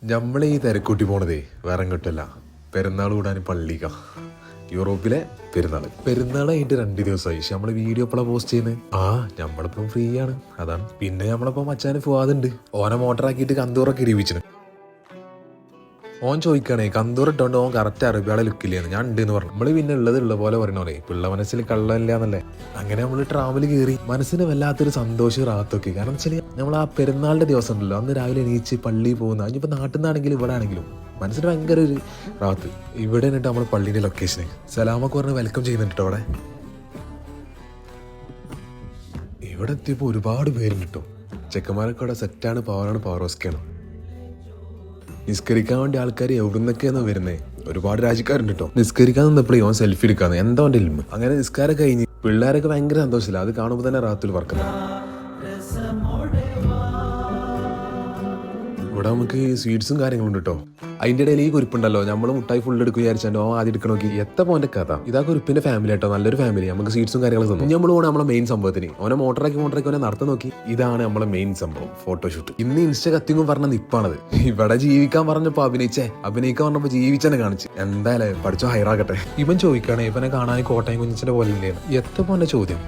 നമ്മൾ ഈ തിരക്കൂട്ടി പോണതേ വേറെ കിട്ടല്ല, പെരുന്നാൾ കൂടാൻ പള്ളിക്ക. യൂറോപ്പിലെ പെരുന്നാൾ കഴിഞ്ഞിട്ട് 2 ദിവസമായി. പക്ഷെ നമ്മള് വീഡിയോ എപ്പോഴാണ് പോസ്റ്റ് ചെയ്യുന്നത്? നമ്മളിപ്പം ഫ്രീ ആണ്, അതാണ്. പിന്നെ നമ്മളിപ്പം മച്ചാന് പോവാതുണ്ട്. ഓനെ മോട്ടറാക്കിയിട്ട് കന്തൂറൊക്കെ ഇടിവിച്ചിന്. ഓൻ ചോദിക്കണേ കന്തൂർ ഇട്ടോണ്ട് ഓൻ കറക്റ്റ് അറബിയാളെ ലുക്കില്ലേന്ന്. ഞാൻ ഉണ്ട് എന്ന് പറഞ്ഞു. നമ്മള് പിന്നെ ഉള്ള പോലെ പറയണോലേ, പിള്ള മനസ്സിൽ കള്ളല്ല എന്നല്ലേ. അങ്ങനെ നമ്മള് ട്രാവൽ കയറി. മനസ്സിന് വല്ലാത്തൊരു സന്തോഷം റാത്തൊക്കെ. കാരണം വെച്ചാൽ നമ്മൾ ആ പെരുന്നാളിന്റെ ദിവസം ഉണ്ടല്ലോ, അന്ന് രാവിലെ എണീച്ച് പള്ളിയിൽ പോകുന്ന, ഇനിയിപ്പോൾ നാട്ടിൽ നിന്നാണെങ്കിലും ഇവിടെ ആണെങ്കിലും മനസ്സിന് ഭയങ്കര ഒരു റാത്ത്. ഇവിടെ നിന്നിട്ട് നമ്മൾ പള്ളീൻ്റെ ലൊക്കേഷന് സലാമൊക്കെ പറഞ്ഞ് വെൽക്കം ചെയ്യുന്നുണ്ട്. അവിടെ ഇവിടെ എത്തിയപ്പോൾ ഒരുപാട് പേരുണ്ട് കേട്ടോ. ചെക്കന്മാരൊക്കെ അവിടെ സെറ്റാണ്, പവറാണ്, പവറോസ്ക്കാണ്. നിസ്കരിക്കാൻ വേണ്ടി ആൾക്കാർ എവിടുന്നൊക്കെയാണോ വരുന്നത്? ഒരുപാട് രാജ്യക്കാരുണ്ട് കേട്ടോ. നിസ്കരിക്കാൻ നിന്നപ്പോഴേ ഓൻ സെൽഫി എടുക്കാന്ന്, എന്താ അവൻ്റെ ഇൽമ. അങ്ങനെ നിസ്കാരം കഴിഞ്ഞ് പിള്ളേരൊക്കെ ഭയങ്കര സന്തോഷമില്ല. അത് കാണുമ്പോൾ തന്നെ റാത്തിൽ വർക്കുന്നത്. ഇവിടെ നമുക്ക് സ്വീറ്റ്സും കാര്യങ്ങളും ഉണ്ട് കേട്ടോ. അതിന്റെ ഇടയിൽ ഈ കുരിപ്പുണ്ടല്ലോ, നമ്മൾ മുട്ടായി ഫുൾ എടുക്കുക വിചാരിച്ചോ ആദ്യം എടുക്കണ നോക്കി എത്ര പോന്റെ കഥ. ഇതാ കുരിപ്പിന്റെ ഫാമിലി കേട്ടോ, നല്ലൊരു ഫാമിലി. നമുക്ക് സ്വീറ്റ്സും കാര്യങ്ങളും തന്നു. നമ്മൾ പോകണം നമ്മളെ മെയിൻ സംഭവത്തിന്. ഓനെ മോട്ടറാക്കി ഓനെ നടത്താൻ നോക്കി. ഇതാണ് നമ്മളെ മെയിൻ സംഭവം, ഫോട്ടോഷൂട്ട്. ഇന്ന് ഇൻസ്റ്റ കത്തിങ്ങും പറഞ്ഞ നിപ്പാണത്. ഇവിടെ ജീവിക്കാൻ പറഞ്ഞപ്പോ അഭിനയിക്കാൻ പറഞ്ഞപ്പോ ജീവിച്ചെന്നെ കാണിച്ച്. എന്തായാലും പഠിച്ചോ ഹൈറാകട്ടെ. ഇവൻ ചോദിക്കണേ, ഇവനെ കാണാൻ കോട്ടയം കുഞ്ഞിന്റെ പോലെ ഇല്ലേന്ന്. എത്ര പോന്റെ ചോദ്യം.